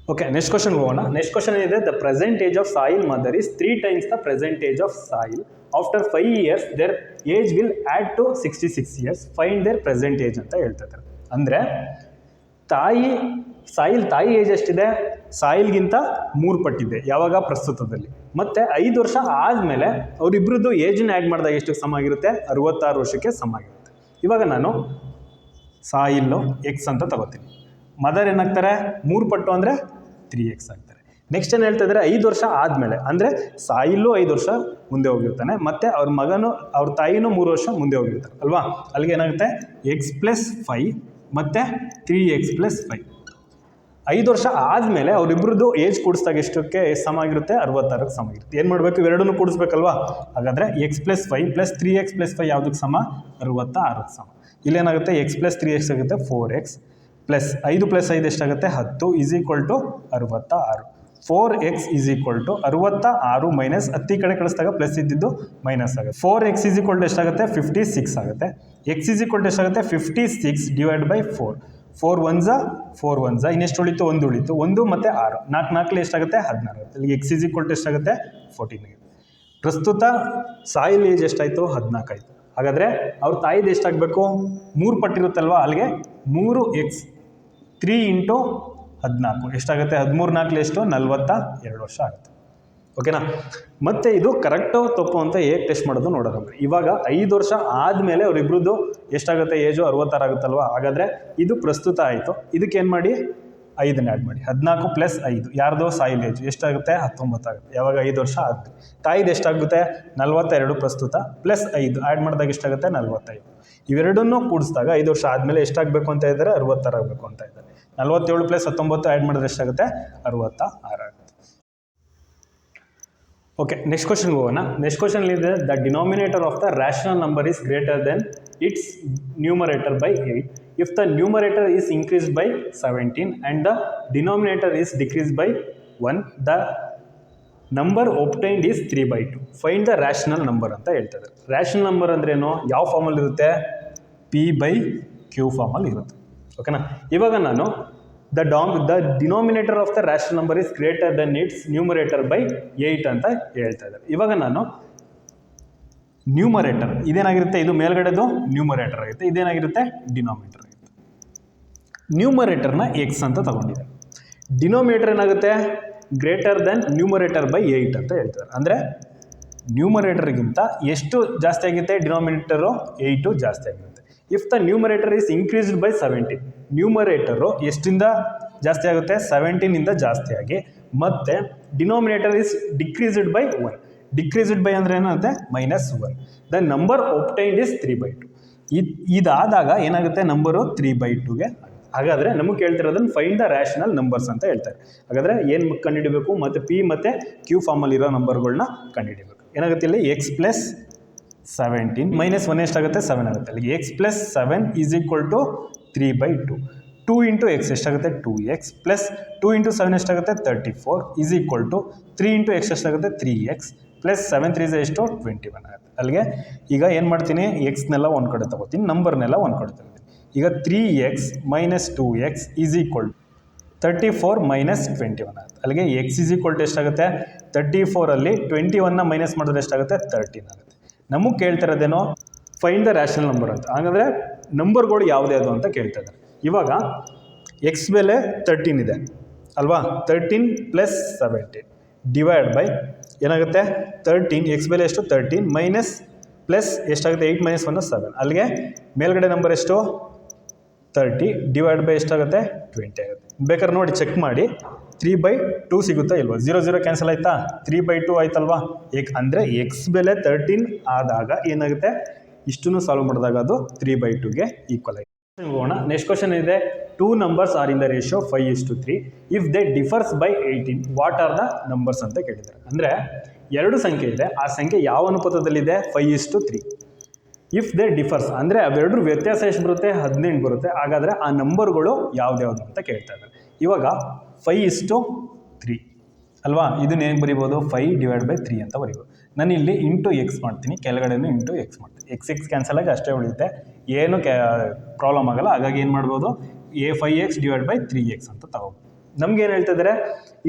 Okay, next question go on. Next question is that the present age of soil mother is 3 times the present age of soil. After 5 years, their age will add to 66 years. Find their present age ಅಂತ ಹೇಳ್ತಿದ್ದಾರೆ. ಅಂದರೆ ತಾಯಿ age ಎಷ್ಟಿದೆ? ಸಾಯಿಲ್ಗಿಂತ 3 ಪಟ್ಟಿದೆ ಯಾವಾಗ ಪ್ರಸ್ತುತದಲ್ಲಿ. ಮತ್ತು 5 ವರ್ಷ ಆದಮೇಲೆ ಅವರಿಬ್ಬರದ್ದು ಏಜನ್ನ add ಮಾಡಿದಾಗ ಎಷ್ಟು ಸಮ ಆಗಿರುತ್ತೆ? 66 ವರ್ಷಕ್ಕೆ ಸಮ ಆಗಿರುತ್ತೆ. ಇವಾಗ ನಾನು ಸಾಯಿಲ್ಲು ಎಕ್ಸ್ ಅಂತ ತಗೋತೀನಿ. ಮದರ್ ಏನಾಗ್ತಾರೆ? 3 ಪಟ್ಟು ಅಂದರೆ 3x ಆಗ್ತಾರೆ. ನೆಕ್ಸ್ಟ್ ಏನು ಹೇಳ್ತಾ ಇದ್ದಾರೆ? 5 ವರ್ಷ ಆದಮೇಲೆ ಅಂದರೆ ಸಾಯಿಲ್ಲು 5 ವರ್ಷ ಮುಂದೆ ಹೋಗಿರ್ತಾನೆ, ಮತ್ತು ಅವ್ರ ತಾಯಿನೂ 3 ವರ್ಷ ಮುಂದೆ ಹೋಗಿರ್ತಾರೆ ಅಲ್ವಾ? ಅಲ್ಲಿಗೆ ಏನಾಗುತ್ತೆ? x+5 ಮತ್ತು 3x+5. 5 ವರ್ಷ ಆದಮೇಲೆ ಅವರಿಬ್ಬರದ್ದು ಏಜ್ ಕೂಡಿಸಿದಾಗ ಎಷ್ಟಕ್ಕೆ ಸಮ ಆಗಿರುತ್ತೆ? 66ಕ್ಕೆ ಸಮ ಆಗಿರುತ್ತೆ. ಏನು ಮಾಡಬೇಕು? ಇವೆರಡನ್ನೂ ಕೂಡಿಸ್ಬೇಕಲ್ವಾ? ಹಾಗಾದರೆ x+5 + 3x+5 ಯಾವುದಕ್ಕೆ ಸಮ? 66ಕ್ಕೆ ಸಮ. ಇಲ್ಲೇನಾಗುತ್ತೆ? x+3x ಆಗುತ್ತೆ 4x ಪ್ಲಸ್ 5 + 5 ಎಷ್ಟಾಗುತ್ತೆ? 10 = 66. 4x = 66 ಮೈನಸ್ 10 ಈ ಕಡೆ ಕಳಿಸಿದಾಗ ಪ್ಲಸ್ ಇದ್ದಿದ್ದು ಮೈನಸ್ ಆಗುತ್ತೆ. 4x = ಎಷ್ಟಾಗುತ್ತೆ? 56 ಆಗುತ್ತೆ. x ಎಷ್ಟಾಗುತ್ತೆ? 56 / 4. 4 1 4 1 ಇನ್ನೆಷ್ಟು ಉಳಿತು? 1 ಉಳಿತು. 1 ಮತ್ತು 6 4 4 ಎಷ್ಟಾಗುತ್ತೆ? 16 ಆಗುತ್ತೆ. ಇಲ್ಲಿ x ಎಷ್ಟಾಗುತ್ತೆ? 14 ಆಗುತ್ತೆ. ಪ್ರಸ್ತುತ ಸಾಯಿಲ್ ಏಜ್ ಎಷ್ಟಾಯಿತು? 14 ಆಯಿತು. ಹಾಗಾದರೆ ಅವ್ರ ತಾಯಿದು ಎಷ್ಟಾಗಬೇಕು? 3 ಪಟ್ಟಿರುತ್ತಲ್ವ, ಅಲ್ಲಿಗೆ 3x 3 × 14 ಎಷ್ಟಾಗುತ್ತೆ? 13 4 ಎಷ್ಟು? 42 ವರ್ಷ ಆಗುತ್ತೆ. ಓಕೆನಾ? ಮತ್ತು ಇದು ಕರೆಕ್ಟು ತಪ್ಪು ಅಂತ ಹೇಗೆ ಟೆಸ್ಟ್ ಮಾಡೋದು ನೋಡೋದು. ಇವಾಗ 5 ವರ್ಷ ಆದಮೇಲೆ ಅವರಿಬ್ರದ್ದು ಎಷ್ಟಾಗುತ್ತೆ? ಏಜು 66 ಆಗುತ್ತಲ್ವ. ಹಾಗಾದರೆ ಇದು ಪ್ರಸ್ತುತ ಆಯಿತು. ಇದಕ್ಕೆ ಏನು ಮಾಡಿ? 5 ಆ್ಯಡ್ ಮಾಡಿ. 14 + 5 ಯಾರ್ದು? ಸಾಯಿಲ್ ಏಜ್ ಎಷ್ಟಾಗುತ್ತೆ? 19 ಆಗುತ್ತೆ. ಯಾವಾಗ? 5 ವರ್ಷ ಆಗುತ್ತೆ. ತಾಯಿದು ಎಷ್ಟಾಗುತ್ತೆ? 42 ಪ್ರಸ್ತುತ ಪ್ಲಸ್ 5 ಆ್ಯಡ್ ಮಾಡಿದಾಗ ಎಷ್ಟಾಗುತ್ತೆ? 45. ಇವೆರಡನ್ನೂ ಕೂಡಿಸಿದಾಗ 5 ವರ್ಷ ಆದಮೇಲೆ ಎಷ್ಟಾಗಬೇಕು ಅಂತ ಇದ್ದಾರೆ? 66 ಆಗಬೇಕು ಅಂತ ಇದ್ದಾರೆ. 47 + 19 ಆ್ಯಡ್ ಮಾಡಿದ್ರೆ ಎಷ್ಟಾಗುತ್ತೆ? 66 ಆಗುತ್ತೆ. ಓಕೆ, ನೆಕ್ಸ್ಟ್ ಕ್ವಶನ್ ಹೋಗೋಣ. ನೆಕ್ಸ್ಟ್ ಕ್ವಶನ್ ಇದೆ the denominator of the rational number is greater than it's numerator by 8 if the numerator is increased by 17 and the denominator is decreased by 1 the number obtained is 3/2. Find the rational number ಅಂತ ಹೇಳ್ತಾರೆ. Rational number ಅಂದ್ರೇನು? ಯಾವ ಫಾರ್ಮಲ್ಲಿ ಇರುತ್ತೆ? p/q ಫಾರ್ಮಲ್ಲಿ ಇರುತ್ತೆ. ಓಕೆನಾ? ಇವಾಗ ನಾನು the denominator of the rational number is greater than its numerator by 8 ಅಂತ ಹೇಳ್ತಾ ಇದ್ದಾರೆ. ಇವಾಗ ನಾನು ನ್ಯೂಮರೇಟರ್ ಇದೇನಾಗಿರುತ್ತೆ? ಇದು ಮೇಲ್ಗಡೆದು ನ್ಯೂಮರೇಟರ್ ಆಗುತ್ತೆ, ಇದೇನಾಗಿರುತ್ತೆ? ಡಿನಾಮಿನೇಟರ್ ಆಗುತ್ತೆ. ನ್ಯೂಮರೇಟರ್ನ ಎಕ್ಸ್ ಅಂತ ತಗೊಂಡಿದೆ. ಡಿನಾಮಿನೇಟರ್ ಏನಾಗುತ್ತೆ? ಗ್ರೇಟರ್ ದೆನ್ ನ್ಯೂಮರೇಟರ್ ಬೈ 8 ಅಂತ ಹೇಳ್ತಾರೆ. ಅಂದರೆ ನ್ಯೂಮರೇಟರ್ಗಿಂತ ಎಷ್ಟು ಜಾಸ್ತಿ ಆಗುತ್ತೆ? ಡಿನಾಮಿನೇಟರು 8 ಜಾಸ್ತಿ ಆಗಿರುತ್ತೆ. If the numerator is increased by 17 numerator ಎಷ್ಟಿಂದ ಜಾಸ್ತಿ ಆಗುತ್ತೆ? 17ಇಂದ ಜಾಸ್ತಿ ಆಗಿ, ಮತ್ತು denominator is decreased by 1. Decreased by ಅಂದರೆ ಏನಾಗುತ್ತೆ? -1. The number obtained is 3/2. ಇದಾದಾಗ ಏನಾಗುತ್ತೆ? ನಂಬರು 3/2ಗೆ ಆಗುತ್ತೆ. ಹಾಗಾದರೆ ನಮಗೆ ಕೇಳ್ತಿರೋದನ್ನು ಫೈಂಡ್ ದ ರ್ಯಾಷನಲ್ ನಂಬರ್ಸ್ ಅಂತ ಹೇಳ್ತಾರೆ. ಹಾಗಾದರೆ ಏನು ಕಂಡುಹಿಡಬೇಕು? ಮತ್ತು ಪಿ ಮತ್ತು ಕ್ಯೂ ಫಾರ್ಮಲ್ಲಿರೋ ನಂಬರ್ಗಳನ್ನ ಕಂಡುಹಿಡಬೇಕು. ಏನಾಗುತ್ತೆ? ಇಲ್ಲಿ x + 17 -1 ಎಷ್ಟಾಗುತ್ತೆ? 7 ಆಗುತ್ತೆ. ಅಲ್ಲಿಗೆ x + 7 = 3/2. 2 × x ಎಷ್ಟಾಗುತ್ತೆ? 2x ಪ್ಲಸ್ 2 × 7 ಎಷ್ಟಾಗುತ್ತೆ? 34 3 × x ಎಷ್ಟಾಗುತ್ತೆ? 3x ಪ್ಲಸ್ 7 3 ಎಷ್ಟು? 21 ಆಗುತ್ತೆ. ಅಲ್ಲಿಗೆ ಈಗ ಏನು ಮಾಡ್ತೀನಿ? ಎಕ್ಸ್ನೆಲ್ಲ ಒಂದು ಕಡೆ ತಗೋತೀನಿ, ನಂಬರ್ನೆಲ್ಲ ಒಂದು ಕಡೆ ತಗೋತೀನಿ. ಈಗ 3x - 2x = 34 - 21 ಆಗುತ್ತೆ. ಅಲ್ಲಿಗೆ x ಎಷ್ಟಾಗುತ್ತೆ? 34ಅಲ್ಲಿ 21ನ ಮೈನಸ್ ಮಾಡಿದ್ರೆ ಎಷ್ಟಾಗುತ್ತೆ? 13 ಆಗುತ್ತೆ. ನಮಗೆ ಕೇಳ್ತಿರೋದೇನೋ ಫೈಂಡ್ ದ ರ್ಯಾಷನಲ್ ನಂಬರ್ ಅಂತ. ಹಾಗಾದರೆ ನಂಬರ್ಗಳು ಯಾವುದೇ ಅದು ಅಂತ ಕೇಳ್ತಾ ಇದ್ದಾರೆ. ಇವಾಗ ಎಕ್ಸ್ ಬೆಲೆ 13 ಇದೆ ಅಲ್ವಾ? 13 + 17 ಡಿವೈಡ್ ಬೈ ಏನಾಗುತ್ತೆ? 13 ಎಕ್ಸ್ ಬೆಲೆ ಎಷ್ಟು? 13 ಮೈನಸ್ ಪ್ಲಸ್ ಎಷ್ಟಾಗುತ್ತೆ? 8 - 1 7. ಅಲ್ಲಿಗೆ ಮೇಲ್ಗಡೆ ನಂಬರ್ ಎಷ್ಟು? 30 ಡಿವೈಡ್ ಬೈ ಎಷ್ಟಾಗುತ್ತೆ? 20 ಆಗುತ್ತೆ. ಬೇಕಾದ್ರೆ ನೋಡಿ ಚೆಕ್ ಮಾಡಿ, 3/2 ಸಿಗುತ್ತಾ ಇಲ್ವಾ? 0 0 ಕ್ಯಾನ್ಸಲ್ ಆಯಿತಾ? 3/2 ಆಯ್ತಲ್ವಾ? ಅಂದರೆ ಎಕ್ಸ್ ಬೆಲೆ 13 ಆದಾಗ ಏನಾಗುತ್ತೆ? ಇಷ್ಟನ್ನು ಸಾಲ್ವ್ ಮಾಡಿದಾಗ ಅದು 3/2ಗೆ ಈಕ್ವಲ್ ಆಗಿದೆ. ಹೋಗೋಣ. ನೆಕ್ಸ್ಟ್ ಕ್ವಶನ್ ಇದೆ 2 numbers are in the ratio 5:3 if they differs by 18 what are the numbers ಅಂತ ಕೇಳಿದ್ದಾರೆ. ಅಂದರೆ 2 ಸಂಖ್ಯೆ ಇದೆ, ಆ ಸಂಖ್ಯೆ ಯಾವ ಅನುಪಾತದಲ್ಲಿದೆ? 5:3. ಇಫ್ ದೇ ಡಿಫರ್ಸ್ ಅಂದರೆ ಅವೆರಡರ ವ್ಯತ್ಯಾಸ ಎಷ್ಟು ಬರುತ್ತೆ? 18 ಬರುತ್ತೆ. ಹಾಗಾದರೆ ಆ ನಂಬರ್ಗಳು ಯಾವ್ದ್ಯಾವುದು ಅಂತ ಕೇಳ್ತಾ ಇದ್ದಾರೆ. ಇವಾಗ 5:3 ಅಲ್ವಾ? ಇದನ್ನ ಏನು ಬರಿಬೋದು? 5/3 ಅಂತ ಬರಿಬೋದು. ನಾನು ಇಲ್ಲಿ x ಮಾಡ್ತೀನಿ, ಕೆಳಗಡೆನೂ x ಮಾಡ್ತೀನಿ. x ಕ್ಯಾನ್ಸಲ್ ಆಗಿ ಅಷ್ಟೇ ಉಳಿಯುತ್ತೆ, ಏನು ಪ್ರಾಬ್ಲಮ್ ಆಗಲ್ಲ. ಹಾಗಾಗಿ ಏನು ಮಾಡ್ಬೋದು? 5x / 3x ಅಂತ ತಗೋಬೋದು. ನಮ್ಗೆ ಏನು ಹೇಳ್ತಿದ್ದಾರೆ,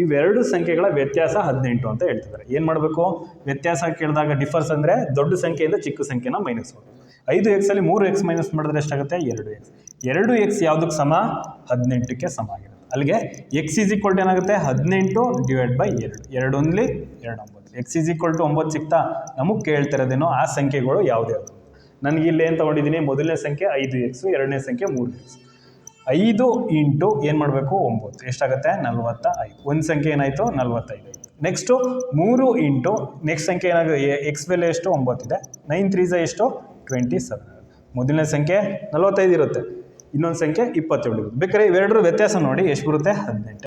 ಇವೆರಡು ಸಂಖ್ಯೆಗಳ ವ್ಯತ್ಯಾಸ 18 ಅಂತ ಹೇಳ್ತಿದ್ದಾರೆ. ಏನು ಮಾಡಬೇಕು, ವ್ಯತ್ಯಾಸ ಕೇಳಿದಾಗ ಡಿಫರ್ಸ್ ಅಂದರೆ ದೊಡ್ಡ ಸಂಖ್ಯೆಯಿಂದ ಚಿಕ್ಕ ಸಂಖ್ಯೆನ ಮೈನಸ್ ಮಾಡಬೇಕು. 5x ಅಲ್ಲಿ 3x ಮೈನಸ್ ಮಾಡಿದ್ರೆ ಎಷ್ಟಾಗುತ್ತೆ, 2x. 2x ಯಾವುದಕ್ಕೆ ಸಮ, 18ಕ್ಕೆ ಸಮ ಆಗಿರುತ್ತೆ. ಅಲ್ಲಿಗೆ x ಈಸ್ ಈಕ್ವಲ್ ಟು ಏನಾಗುತ್ತೆ, 18 ಡಿವೈಡ್ ಬೈ 2. 2 ಒಂದ್ಲಿ 2 9. x ಈಸ್ ಈಕ್ವಲ್ ಟು 9 ಸಿಗ್ತಾ, ನಮಗೆ ಕೇಳ್ತಿರೋದೇನೋ ಆ ಸಂಖ್ಯೆಗಳು ಯಾವುದೇ ಅದು. ನನಗೆ ಇಲ್ಲಿ ಏನು ತೊಗೊಂಡಿದ್ದೀನಿ, ಮೊದಲನೇ ಸಂಖ್ಯೆ 5x, ಎರಡನೇ ಸಂಖ್ಯೆ 3x. 5 ಇಂಟು ಏನು ಮಾಡಬೇಕು, 9 ಎಷ್ಟಾಗುತ್ತೆ, 45. ಒಂದು ಸಂಖ್ಯೆ ಏನಾಯಿತು, 45 ಆಯಿತು. ನೆಕ್ಸ್ಟು 3 ಇಂಟು ನೆಕ್ಸ್ಟ್ ಸಂಖ್ಯೆ ಏನಾಗುತ್ತೆ, ಎಕ್ಸ್ ಬೆಲೆ ಎಷ್ಟು, 9 ಇದೆ. 9 3 ಎಷ್ಟು, 27. ಮೊದಲನೇ ಸಂಖ್ಯೆ 45 ಇರುತ್ತೆ, ಇನ್ನೊಂದು ಸಂಖ್ಯೆ 27 ಇರುತ್ತೆ. ಬೇಕಾದ್ರೆ ಇವೆರಡರ ವ್ಯತ್ಯಾಸ ನೋಡಿ ಎಷ್ಟು ಬರುತ್ತೆ, 18.